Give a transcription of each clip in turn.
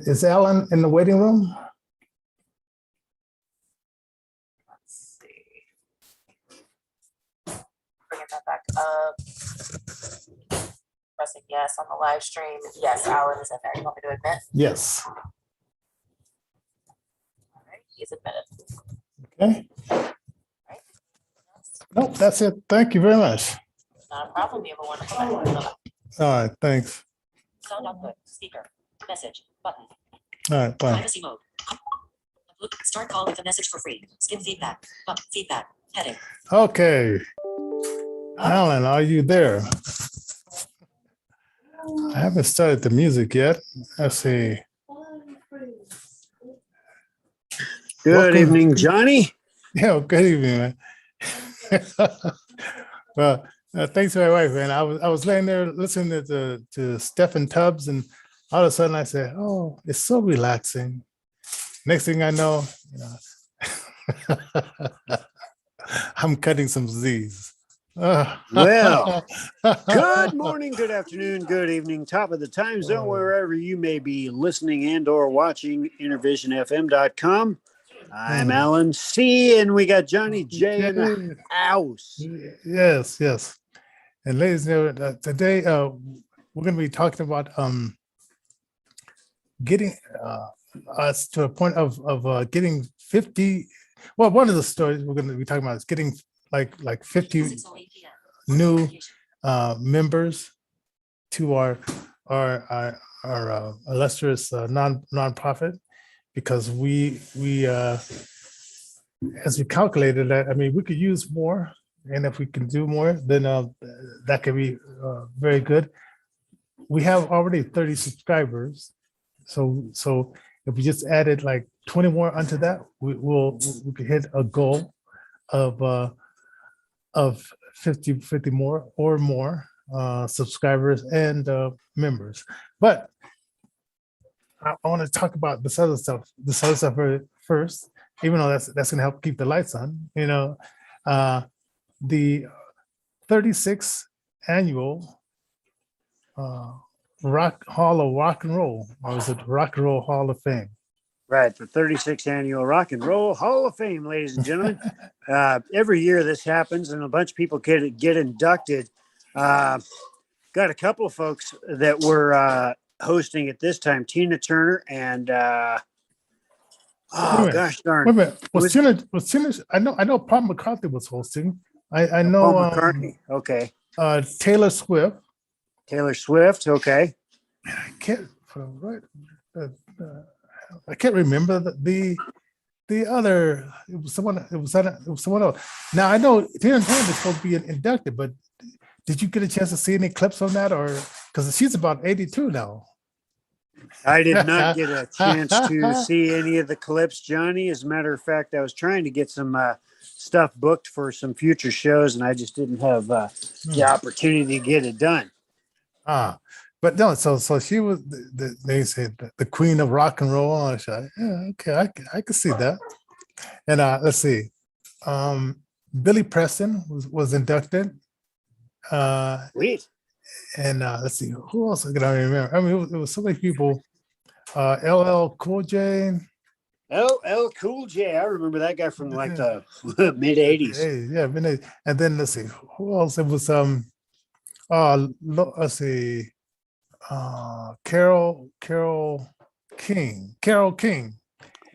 Is Alan in the waiting room? Let's see. Bringing that back up. Pressing yes on the live stream. Yes, Alan is in there. You want me to admit? Yes. All right, he's admitted. Okay. Right. Nope, that's it. Thank you very much. Not a problem. You have a wonderful night. All right, thanks. Sound output. Speaker. Message. Button. All right, bye. Privacy mode. Start call with a message for free. Skim feedback. Button. Feedback. Heading. Okay. Alan, are you there? I haven't started the music yet. Let's see. Good Welcome. evening, Johnny. Yeah, good evening, man. Well, thanks to my wife, man. I was laying there listening to Stephen Tubbs, and all of a sudden I said, "Oh, it's so relaxing." Next thing I know, I'm cutting some Z's. Well, good morning, good afternoon, good evening, top of the time zone, wherever you may be listening and or watching InnervisionFM.com. I'm Alan C, and we got Johnnie J in the house. Yes, yes. And ladies and gentlemen, today we're going to be talking about getting us to a point of getting 50. Well, one of the stories we're going to be talking about is getting like 50 new members to our illustrious nonprofit, because we as we calculated that, I mean, we could use more, and if we can do more, then that could be very good. We have already 30 subscribers, so if we just added like 20 more onto that, we could hit a goal of 50 more or more subscribers and members. But I want to talk about this other stuff first, even though that's going to help keep the lights on. The 36th annual Rock Hall of Rock and Roll, or is it Rock and Roll Hall of Fame? Right, the 36th annual Rock and Roll Hall of Fame, ladies and gentlemen. Every year this happens, and a bunch of people get inducted. Got a couple of folks that were hosting at this time: Tina Turner and gosh darn. Wait a minute. Was Tina? I know Paul McCartney was hosting. I know Paul McCartney. Okay. Taylor Swift. Taylor Swift. Okay. I can't remember the other. It was someone else. Now I know Tina Turner is supposed to be inducted, but did you get a chance to see any clips on that, or because she's about 82 now? I did not get a chance to see any of the clips, Johnny. As a matter of fact, I was trying to get some stuff booked for some future shows, and I just didn't have the opportunity to get it done. But no, so she was. They said the queen of rock and roll. I said, yeah, okay, I can see that. And let's see, Billy Preston was inducted. Sweet. And let's see, who else can I remember? I mean, it was so many people. LL Cool J. LL Cool J. I remember that guy from like the mid 80s. Yeah, and then let's see, who else? It was let's see, Carol King.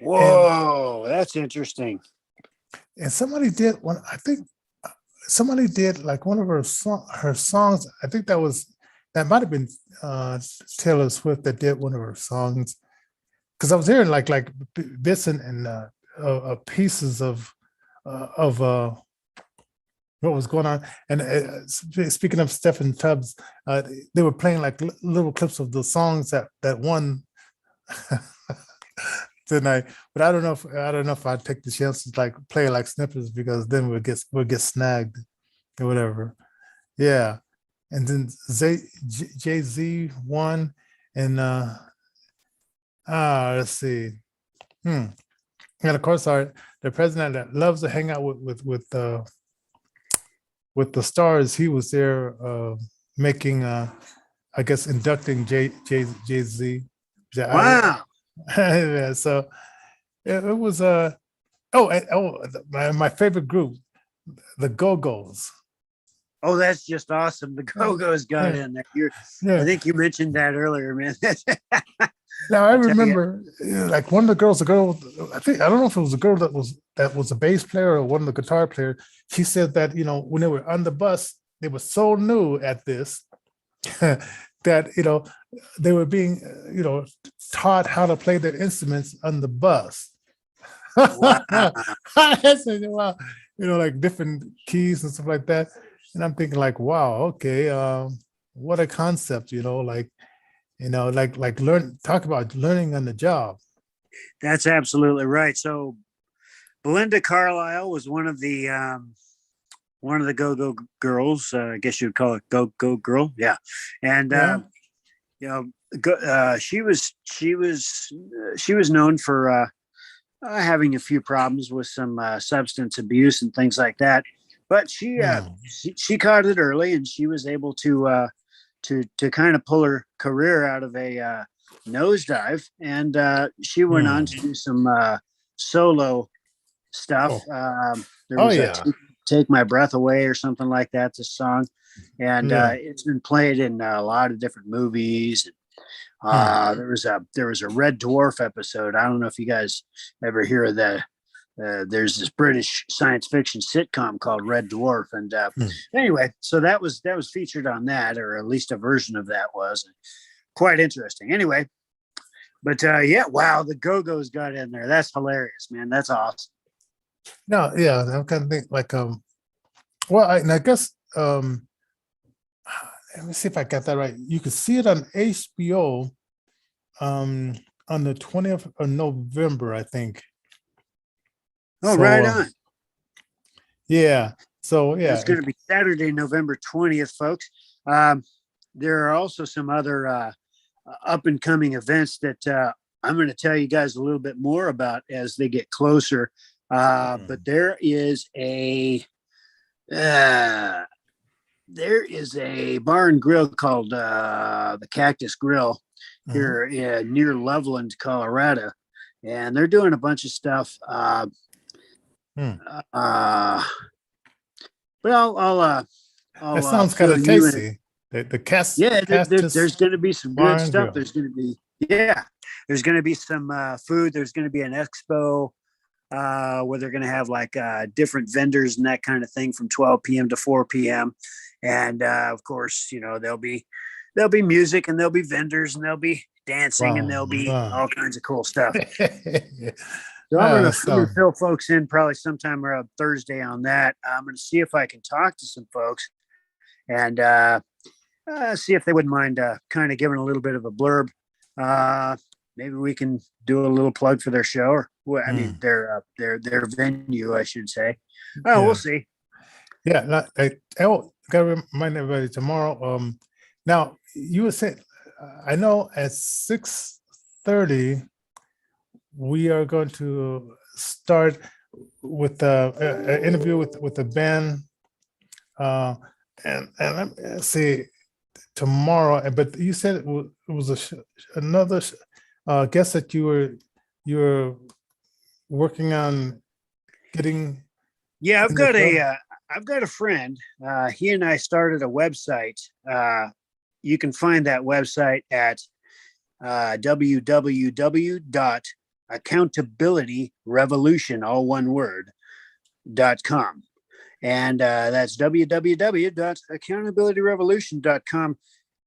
Whoa, that's interesting. And somebody did one. I think somebody did like one of her songs. I think that might have been Taylor Swift that did one of her songs, because I was hearing like bits and pieces of what was going on. And speaking of Stephen Tubbs, they were playing like little clips of the songs that won tonight. But I don't know if I'd take the chance to like play like snippets, because then we'll get snagged or whatever. Yeah. And then Jay-Z won, and let's see. And of course the president that loves to hang out with the stars, he was there making I guess inducting Jay-Z. Wow. Yeah, so it was my favorite group, the Go-Go's. Oh, that's just awesome. The Yeah, Go-Go's got yeah, in there. I yeah. think you mentioned that earlier, man. Now I I tell you, remember, like one of the girls, a girl, I don't know if it was a girl that was a bass player or one of the guitar player. She said that when they were on the bus, they were so new at this that they were being taught how to play their instruments on the bus. wow. I said, wow, like different keys and stuff like that. And I'm thinking like, wow, okay, what a concept, like talk about learning on the job. That's absolutely right. So Belinda Carlisle was one of the go-go girls. I guess you'd call it go-go girl. Yeah. And Yeah. you know, she was known for having a few problems with some substance abuse and things like that. But Hmm. she caught it early, and she was able to kind of pull her career out of a nosedive. And she went on to Hmm. do some solo stuff. Oh, There oh was a yeah. Take My Breath Away or something like that, the song. And Yeah. it's been played in a lot of different movies. Hmm. There was a Red Dwarf episode. I don't know if you guys ever hear of that. There's this British science fiction sitcom called Red Dwarf, and Hmm. anyway, so that was featured on that, or at least a version of that was quite interesting. Anyway, but yeah, wow, the Go-Go's got in there. That's hilarious, man. That's awesome. No, yeah, I'm kind of think like well, and I guess let me see if I got that right. You could see it on HBO um on the 20th of November, I think. Oh, So right on. yeah. So That's yeah, going to be Saturday, November 20th, folks. Um, there are also some other up and coming events that I'm going to tell you guys a little bit more about as they get closer. But uh, there is a bar and grill called the Cactus Grill Mhm. here near Loveland, Colorado, and they're doing a bunch of stuff. Hmm. Uh, but That I'll sounds kind fill of you in. tasty. The Yeah, Castus there's going to be some Bar good and stuff. Grill. There's going to be some food. There's going to be an expo where they're going to have like different vendors and that kind of thing from 12 p.m. to 4 p.m. And of course, there'll be music, and there'll be vendors, and there'll be dancing, and Wow. there'll be Wow. all kinds of cool stuff. So I'm gonna I'm gonna So fill folks in probably sometime around Thursday on that. I'm gonna see if I can talk to some folks and see if they wouldn't mind kind of giving a little bit of a blurb. Maybe we can do a little plug for their show, or well, I mean hmm, their venue, I should say. Oh, we'll yeah. see. Yeah, gotta remind everybody tomorrow. Now you were saying, I know at 6:30 we are going to start with the interview with the band, uh, and let me see tomorrow. But you said it was another guest that you were working on getting Yeah, in the show. I've got a friend. He and I started a website. You can find that website at www.accountabilityrevolution, all one word.com. And that's www.accountabilityrevolution.com.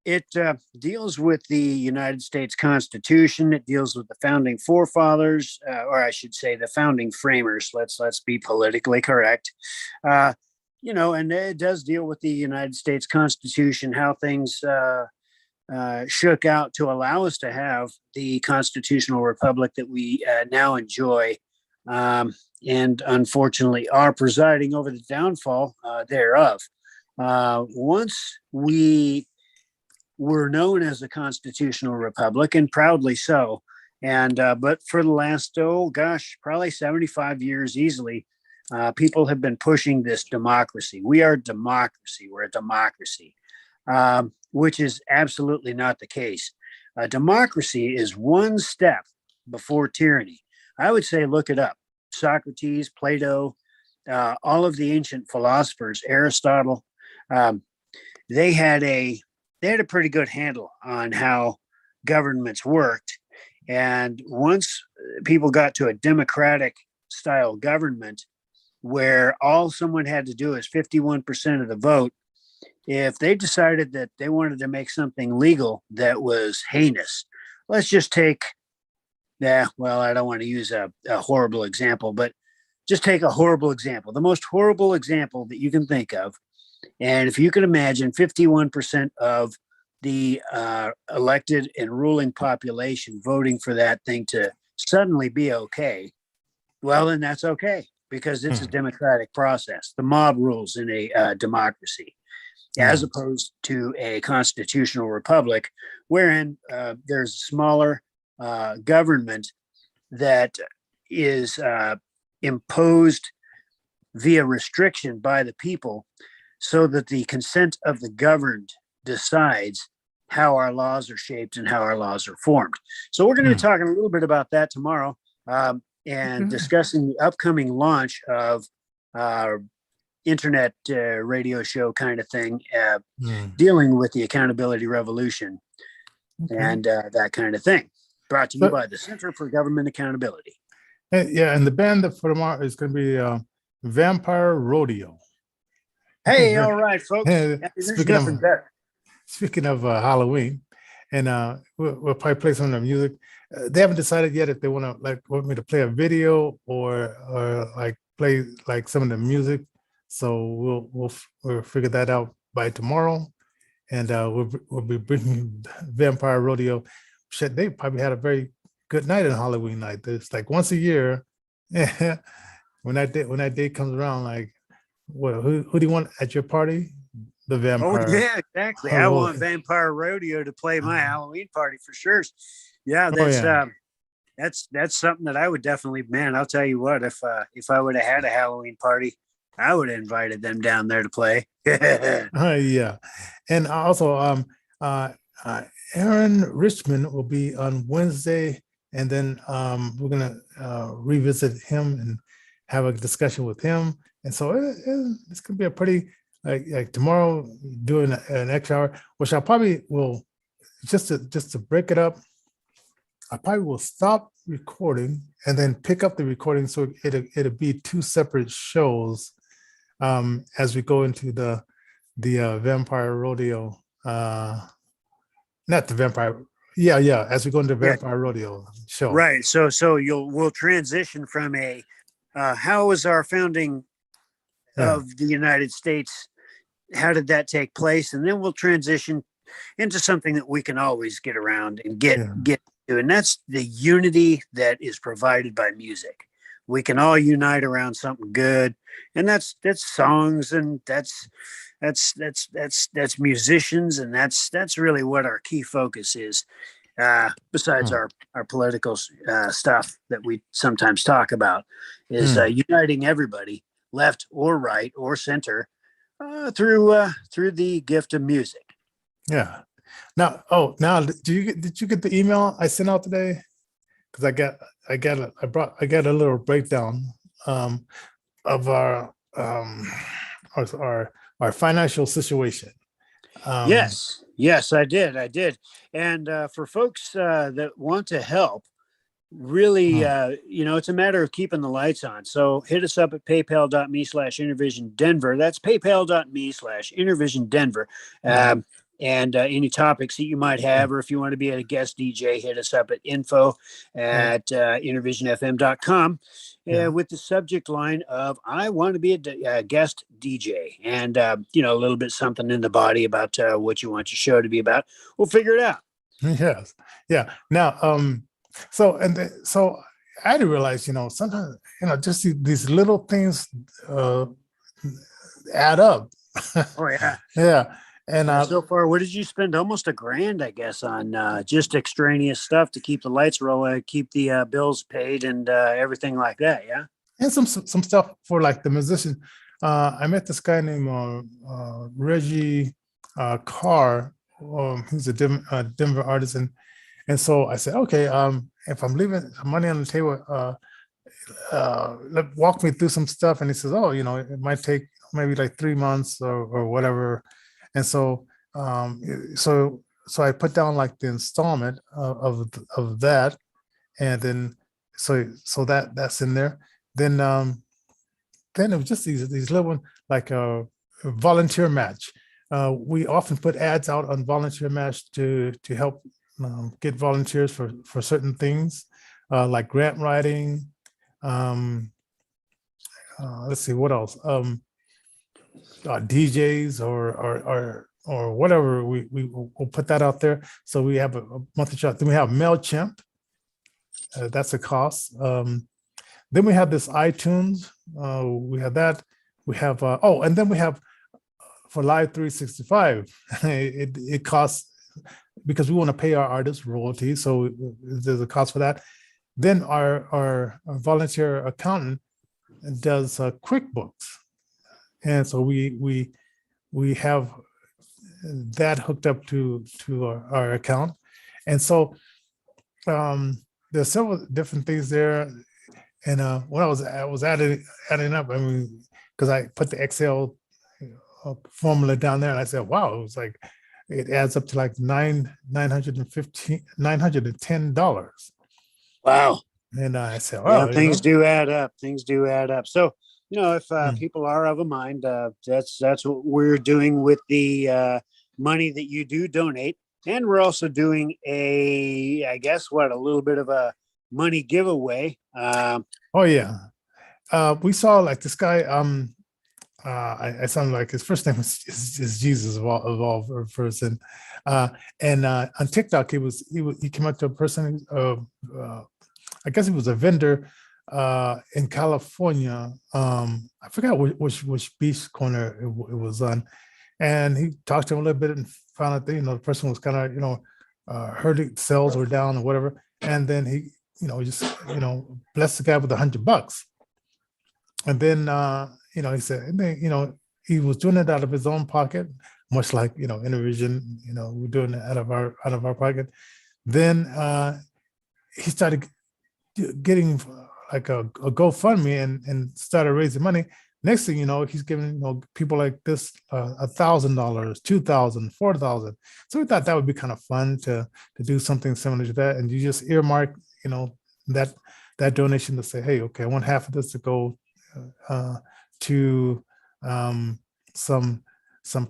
It deals with the United States Constitution. It deals with the founding forefathers, or I should say, the founding framers. Let's be politically correct. Uh, and it does deal with the United States Constitution, how things shook out to allow us to have the constitutional republic that we now enjoy, and unfortunately are presiding over the downfall thereof. Once we were known as a constitutional republic, and proudly so. And but for the last, oh gosh, probably 75 years easily, people have been pushing this democracy. We are democracy. We're a democracy, which is absolutely not the case. Democracy is one step before tyranny. I would say look it up. Socrates, Plato, all of the ancient philosophers, Aristotle, um, they had a pretty good handle on how governments worked. And once people got to a democratic style government where all someone had to do is 51% of the vote, if they decided that they wanted to make something legal that was heinous, let's just take, well, I don't want to use a horrible example, but just take a horrible example, the most horrible example that you can think of. And if you can imagine 51% of the elected and ruling population voting for that thing to suddenly be okay, well, then that's okay because it's a democratic process. The mob rules in a democracy, as opposed to a constitutional republic, wherein there's a smaller government that is imposed via restriction by the people, so that the consent of the governed decides how our laws are shaped and how our laws are formed. So we're going to be talking a little bit about that tomorrow, and discussing the upcoming launch of internet radio show kind of thing, dealing with the accountability revolution and that kind of thing. Brought to you by the Center for Government Accountability. And the band that for tomorrow is going to be Vampire Rodeo. Hey, all right, folks. Speaking of Halloween, and we'll probably play some of the music. They haven't decided yet if they want me to play a video or like play like some of the music. So we'll figure that out by tomorrow, and we'll be bringing Vampire Rodeo. Shit, they probably had a very good night on Halloween night. It's like once a year. when that day comes around, like, what? Who do you want at your party? The Vampire. Oh yeah, exactly. I want Vampire Rodeo to play my Halloween party for sure. Yeah, that's something that I would definitely. Man, I'll tell you what. If I would have had a Halloween party, I would have invited them down there to play. Yeah, and also Aaron Richmond will be on Wednesday, and then we're gonna revisit him and have a discussion with him. And so it's gonna be a pretty like tomorrow doing an extra hour, which I probably will just to break it up. I probably will stop recording and then pick up the recording, so it'll be two separate shows as we go into the Vampire Rodeo. Not the Vampire. Yeah. As we go into the Vampire Rodeo show. Right. So we'll transition from how was our founding of the United States? How did that take place? And then we'll transition into something that we can always get around and get to, and that's the unity that is provided by music. We can all unite around something good, and that's songs, and that's musicians, and that's really what our key focus is. Besides our political stuff that we sometimes talk about, is uniting everybody, left or right or center, through the gift of music. Yeah. Now, did you get the email I sent out today? Because I got a little breakdown of our financial situation. Yes, I did. And for folks that want to help, really, it's a matter of keeping the lights on. So hit us up at paypal.me/Innervision Denver. That's paypal.me/Innervision Denver. And any topics that you might have, or if you want to be a guest DJ, hit us up at info@innervisionfm.com with the subject line of "I want to be a guest DJ," and a little bit something in the body about what you want your show to be about. We'll figure it out. Yes, yeah. Now, so I didn't realize, sometimes just these little things add up. Oh yeah, yeah. And so far, what did you spend? Almost $1,000, I guess, on just extraneous stuff to keep the lights rolling, keep the bills paid, and everything like that. Yeah, and some stuff for like the musician. I met this guy named Reggie Carr. He's a Denver artist, and so I said, okay. if I'm leaving money on the table, walk me through some stuff. And he says, oh, it might take maybe like 3 months or whatever. And so I put down like the installment of that, and then so that's in there. Then it was just these little one, like a volunteer match. We often put ads out on volunteer match to help get volunteers for certain things, like grant writing. Let's see what else. DJs or whatever. We'll put that out there. So we have a monthly shot. Then we have MailChimp. That's a cost. Then we have this iTunes. We have that. We have and then we have for Live 365. It costs because we want to pay our artists royalties, so there's a cost for that. Then our volunteer accountant does QuickBooks, and so we have that hooked up to our account, and so there's several different things there. And when I was adding up, I mean, because I put the Excel formula down there, and I said, wow, it was like it adds up to like $910. Wow. And I said, wow, things do add up. Things do add up. So, if Mm. people are of a mind, that's what we're doing with the money that you do donate. And we're also doing a little bit of a money giveaway. Oh yeah. We saw like this guy, I sound like his first name is Jesus of all person. And on TikTok, he came up to a person, I guess he was a vendor in California. I forgot which beach corner it was on. And he talked to him a little bit and found out that, the person was kind of, heard sales were down or whatever. And then he, just, blessed the guy with $100. And then, he said, and then, he was doing it out of his own pocket, much like, Innervision, we're doing it out of our pocket. Then he started getting like a GoFundMe and started raising money. Next thing you know, he's giving people like this $1,000, $2,000, $4,000. So we thought that would be kind of fun to do something similar to that, and you just earmark that donation to say, hey, okay, I want half of this to go to some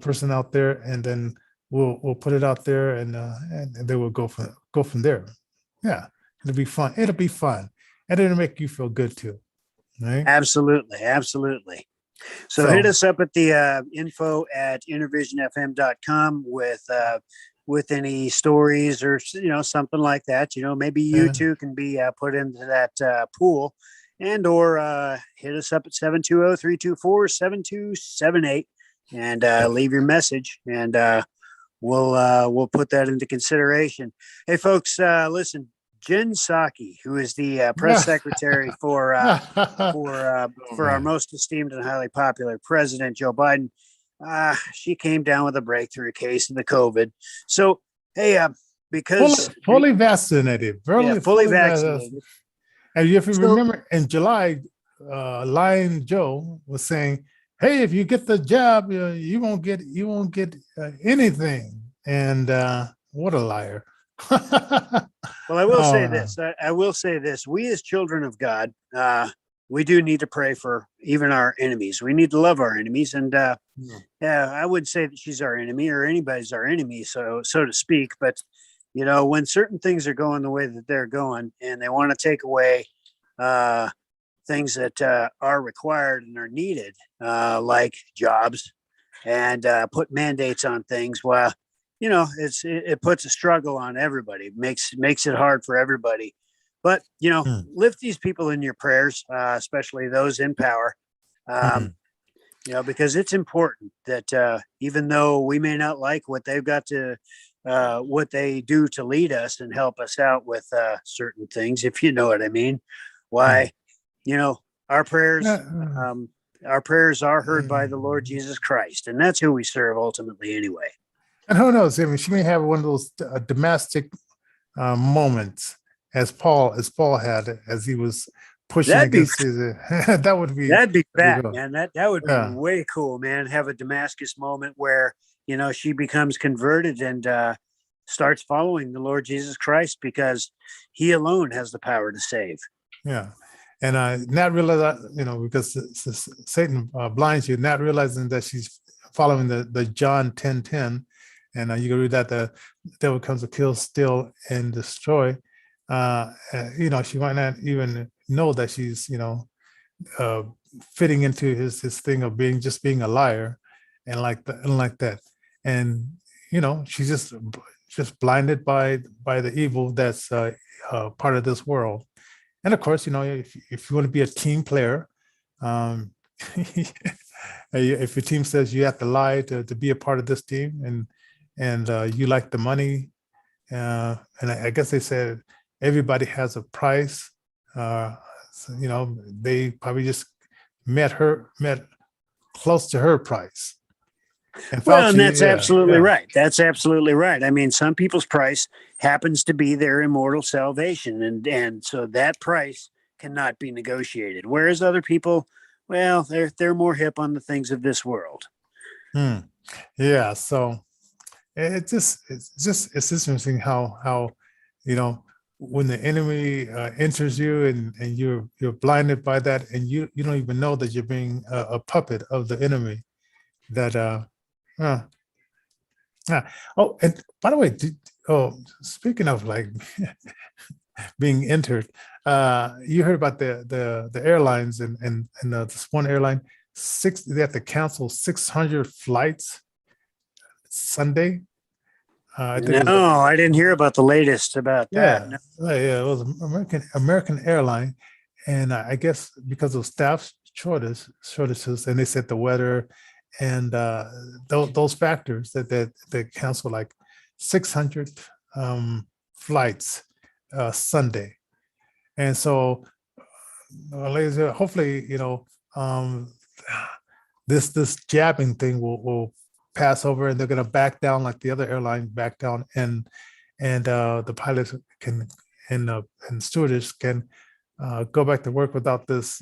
person out there, and then we'll put it out there, and they will go from there. Yeah, it'll be fun. And it'll make you feel good too. Right? Absolutely. So hit us up at the info@innervisionfm.com with any stories or something like that. Maybe you too can be put into that pool, and or hit us up at 720-324-7278 and leave your message, and we'll put that into consideration. Hey folks, listen. Jen Psaki, who is the press secretary for our most esteemed and highly popular president, Joe Biden, she came down with a breakthrough case of the COVID. So, hey, because fully vaccinated, fully vaccinated. And if you remember, in July, Lion Joe was saying, "Hey, if you get the job, you won't get anything." And what a liar! Well, I will say this. I will say this. We as children of God, we do need to pray for even our enemies. We need to love our enemies. And I would say that she's our enemy, or anybody's our enemy, so to speak. But, when certain things are going the way that they're going, and they want to take away things that are required and are needed, like jobs, and put mandates on things, well, it puts a struggle on everybody, makes it hard for everybody. But, lift these people in your prayers, especially those in power, because it's important that even though we may not like what they've got to, what they do to lead us and help us out with certain things, if you know what I mean, why, our prayers, our prayers are heard by the Lord Jesus Christ, and that's who we serve ultimately anyway. And who knows? I mean, she may have one of those domestic moments, Paul had as he was pushing That'd be against his. That would be that'd be that'd be bad, good. man. That would be Yeah, way cool, man. Have a Damascus moment where she becomes converted and starts following the Lord Jesus Christ because He alone has the power to save. yeah, and not realize that, because Satan blinds you, not realizing that she's following the John 10:10, and you can read that the devil comes to kill, steal, and destroy. She might not even know that she's uh, fitting into his thing of being a liar, and like that, and she's just blinded by the evil that's part of this world. And of course, if you want to be a team player, um, if your team says you have to lie to be a part of this team, and you like the money, and I guess they said everybody has a price. They probably just met close to her price. And Well, and Fauci, that's absolutely yeah, right. That's absolutely right. I mean, some people's price happens to be their immortal salvation, and so that price cannot be negotiated. Whereas other people, well, they're more hip on the things of this world. yeah. So it's interesting how when the enemy enters you, and you're blinded by that, and you don't even know that you're being a puppet of the enemy. That uh, oh, and by the way, speaking of like being entered, you heard about the airlines, and this one airline, they have to cancel 600 flights Sunday. I think it was No, I didn't hear about the latest about that. yeah, No. yeah, it was American airline, and I guess because of staff shortages, and they said the weather and those factors that they cancel like 600 flights Sunday. And so, ladies, hopefully, um, this jabbing thing will pass over, and they're going to back down like the other airline back down, and the pilots can and stewardess can go back to work without this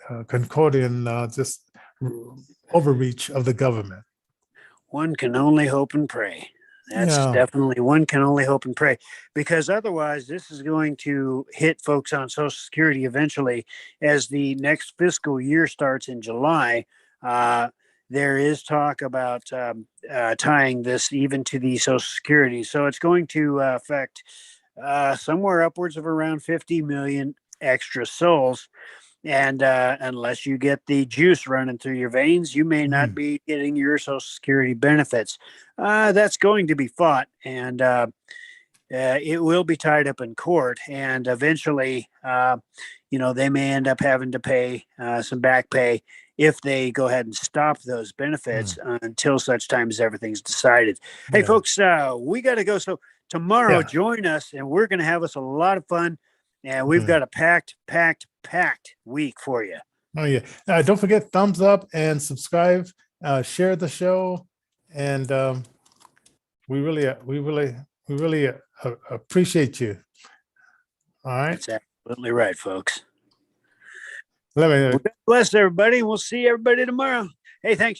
Concordian just overreach of the government. One can only hope and pray. That's Yeah. definitely one can only hope and pray, because otherwise this is going to hit folks on Social Security eventually as the next fiscal year starts in July. There is talk about tying this even to the Social Security. So it's going to affect somewhere upwards of around 50 million extra souls. And unless you get the juice running through your veins, you may not be getting your Social Security benefits. That's going to be fought, and it will be tied up in court. And eventually, they may end up having to pay some back pay if they go ahead and stop those benefits until such time as everything's decided. Hey, folks, we got to go. So tomorrow, join us, and we're going to have us a lot of fun. And we've got a packed week for you. Oh yeah! Don't forget, thumbs up and subscribe. Share the show, and we really appreciate you. All right. That's absolutely right, folks. Let me. Well, God bless everybody. We'll see everybody tomorrow. Hey, thanks.